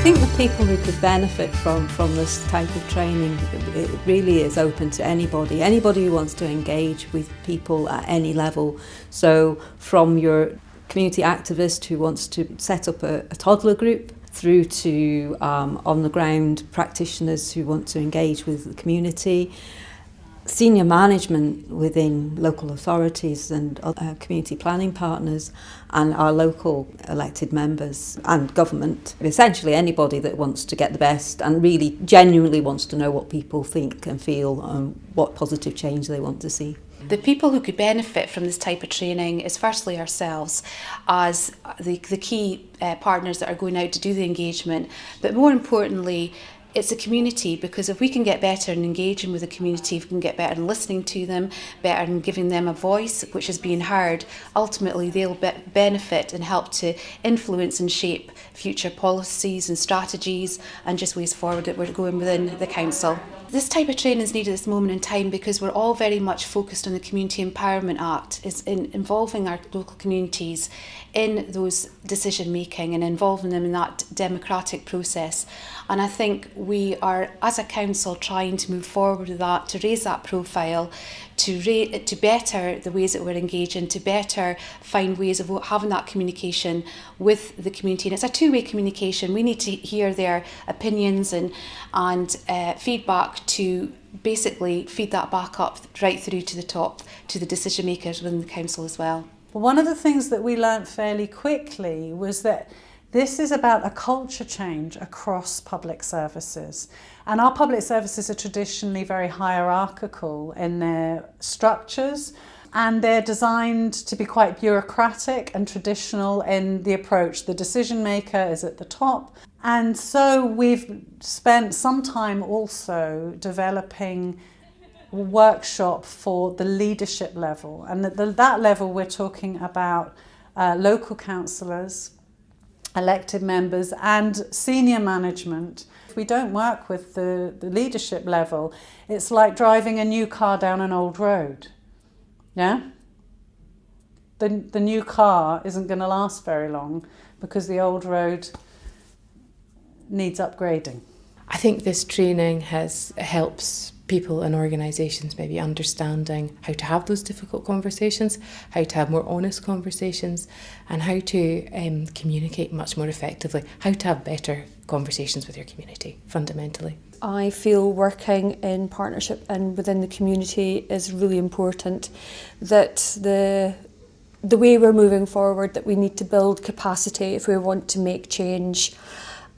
think the people who could benefit from this type of training, it really is open to anybody who wants to engage with people at any level. So from your community activist who wants to set up a toddler group, through to on-the-ground practitioners who want to engage with the community, senior management within local authorities and community planning partners, and our local elected members and government. Essentially anybody that wants to get the best and really genuinely wants to know what people think and feel and what positive change they want to see. The people who could benefit from this type of training is firstly ourselves as the key partners that are going out to do the engagement, but more importantly it's a community, because if we can get better in engaging with the community, if we can get better in listening to them, better in giving them a voice which is being heard, ultimately they'll benefit and help to influence and shape future policies and strategies and just ways forward that we're going within the council. This type of training is needed at this moment in time because we're all very much focused on the Community Empowerment Act, is in involving our local communities in those decision making and involving them in that democratic process. And I think we are, as a council, trying to move forward with that, to raise that profile, to better the ways that we're engaging, to better find ways of having that communication with the community. And it's a two-way communication. We need to hear their opinions and feedback to basically feed that back up right through to the top, to the decision makers within the council as well. One of the things that we learnt fairly quickly was that this is about a culture change across public services. And our public services are traditionally very hierarchical in their structures, and they're designed to be quite bureaucratic and traditional in the approach. The decision maker is at the top. And so we've spent some time also developing a workshop for the leadership level. And at that level, we're talking about local councillors, elected members and senior management. If we don't work with the leadership level, it's like driving a new car down an old road. Yeah? The new car isn't going to last very long because the old road needs upgrading. I think this training helps people and organisations maybe understanding how to have those difficult conversations, how to have more honest conversations, and how to communicate much more effectively, how to have better conversations with your community, fundamentally. I feel working in partnership and within the community is really important, that the way we're moving forward, that we need to build capacity if we want to make change.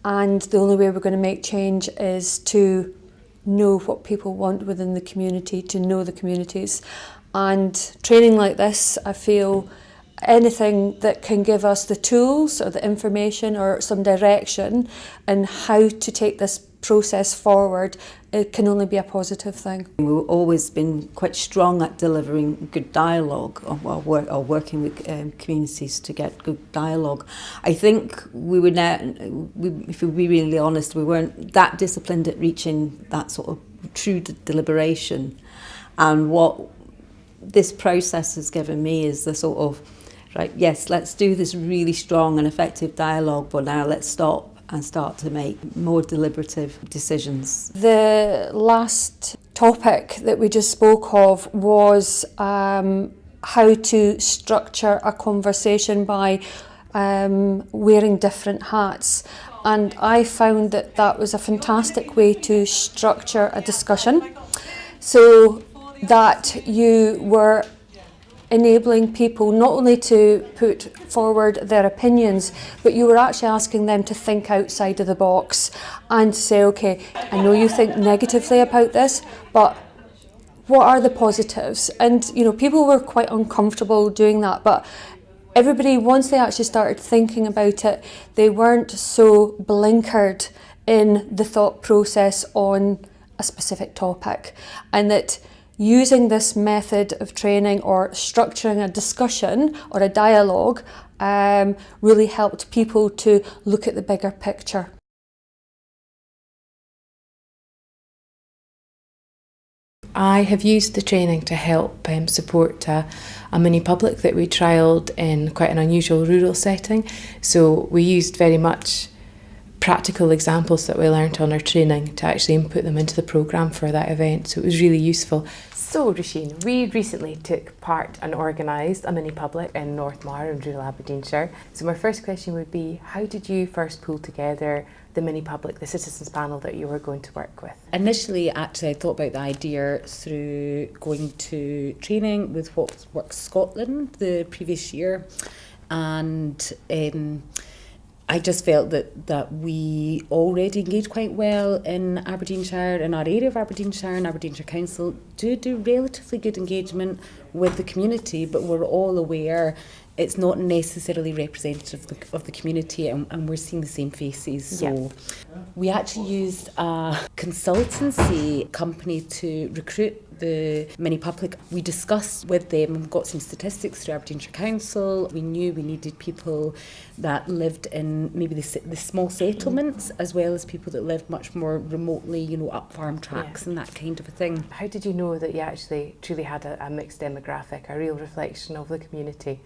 And the only way we're going to make change is to know what people want within the community, to know the communities. And training like this, I feel anything that can give us the tools or the information or some direction in how to take this process forward, it can only be a positive thing. We've always been quite strong at delivering good dialogue or working with communities to get good dialogue. I think if we be really honest, we weren't that disciplined at reaching that sort of true deliberation. And what this process has given me is the sort of, right, yes, let's do this really strong and effective dialogue, but now let's stop and start to make more deliberative decisions. The last topic that we just spoke of was how to structure a conversation by wearing different hats. And I found that was a fantastic way to structure a discussion, so that you were enabling people not only to put forward their opinions, but you were actually asking them to think outside of the box and say, okay, I know you think negatively about this, but what are the positives? And people were quite uncomfortable doing that, but everybody, once they actually started thinking about it, they weren't so blinkered in the thought process on a specific topic. And that using this method of training or structuring a discussion or a dialogue really helped people to look at the bigger picture. I have used the training to help support a mini public that we trialled in quite an unusual rural setting. So we used very much practical examples that we learnt on our training to actually input them into the programme for that event. So it was really useful. So Roisin, we recently took part and organised a mini public in North Mar in rural Aberdeenshire. So my first question would be, how did you first pull together the mini public, the citizens panel that you were going to work with? Initially, actually, I thought about the idea through going to training with What Works Scotland the previous year, and I just felt that we already engage quite well in Aberdeenshire, in our area of Aberdeenshire, and Aberdeenshire Council do relatively good engagement with the community, but we're all aware it's not necessarily representative of the community, and we're seeing the same faces. So we actually used a consultancy company to recruit the mini public. We discussed with them, got some statistics through Aberdeenshire Council. We knew we needed people that lived in maybe the small settlements, as well as people that lived much more remotely, up farm tracks and that kind of a thing. How did you know that you actually truly had a mixed demographic, a real reflection of the community?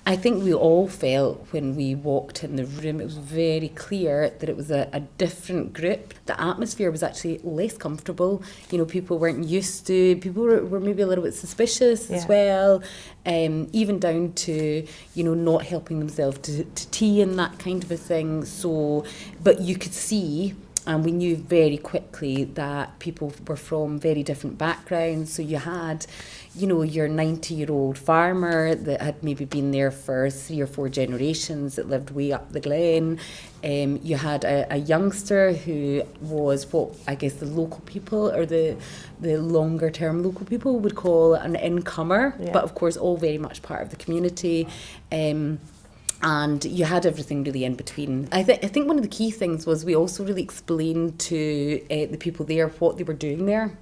I think we all felt when we walked in the room, it was very clear that it was a different group. The atmosphere was actually less comfortable. People weren't used to, people were maybe a little bit suspicious as well, even down to, not helping themselves to tea and that kind of a thing. So, but you could see, and we knew very quickly that people were from very different backgrounds. So you had, your 90-year-old farmer that had maybe been there for 3 or 4 generations, that lived way up the glen. You had a youngster who was what I guess the local people, or the longer term local people would call an incomer, but of course all very much part of the community. And you had everything really in between. I think one of the key things was we also really explained to the people there what they were doing there.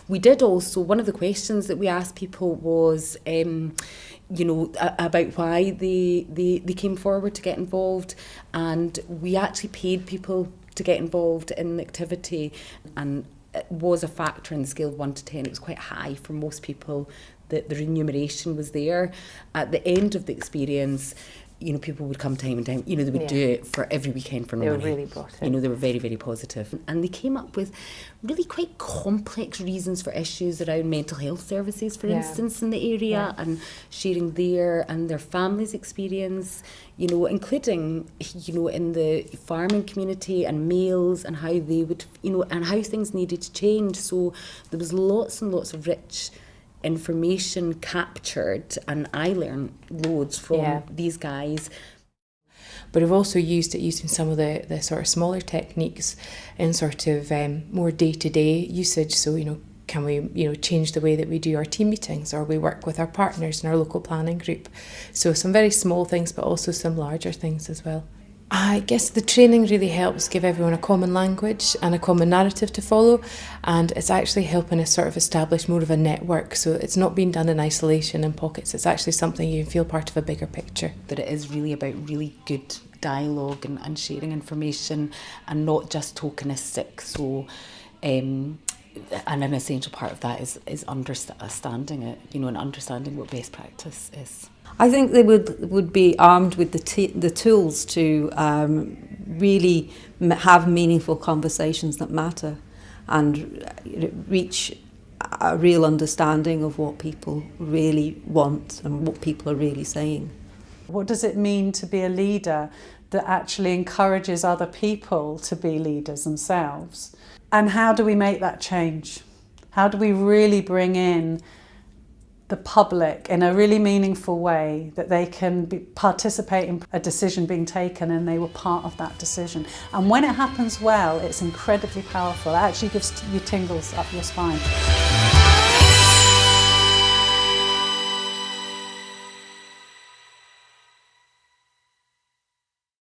We did also, one of the questions that we asked people was, about why they came forward to get involved, and we actually paid people to get involved in the activity, and it was a factor in the scale of 1 to 10. It was quite high for most people. The remuneration was there. At the end of the experience, people would come time and time, they would do it for every weekend for no money. They were really brought in. They were very, very positive. And they came up with really quite complex reasons for issues around mental health services, for instance, in the area, and sharing their family's experience, including, in the farming community and males, and how they would, and how things needed to change. So there was lots and lots of rich information captured, and I learned loads from these guys. But we've also used it using some of the sort of smaller techniques in sort of more day-to-day usage. So, can we, change the way that we do our team meetings, or we work with our partners in our local planning group. So some very small things, but also some larger things as well. I guess the training really helps give everyone a common language and a common narrative to follow, and it's actually helping us sort of establish more of a network. So it's not being done in isolation in pockets, it's actually something you feel part of a bigger picture. That it is really about really good dialogue and sharing information, and not just tokenistic. So and an essential part of that is understanding it, and understanding what best practice is. I think they would be armed with the tools to really have meaningful conversations that matter, and reach a real understanding of what people really want and what people are really saying. What does it mean to be a leader that actually encourages other people to be leaders themselves? And how do we make that change? How do we really bring in the public in a really meaningful way, that they can participate in a decision being taken and they were part of that decision? And when it happens well, it's incredibly powerful. It actually gives you tingles up your spine.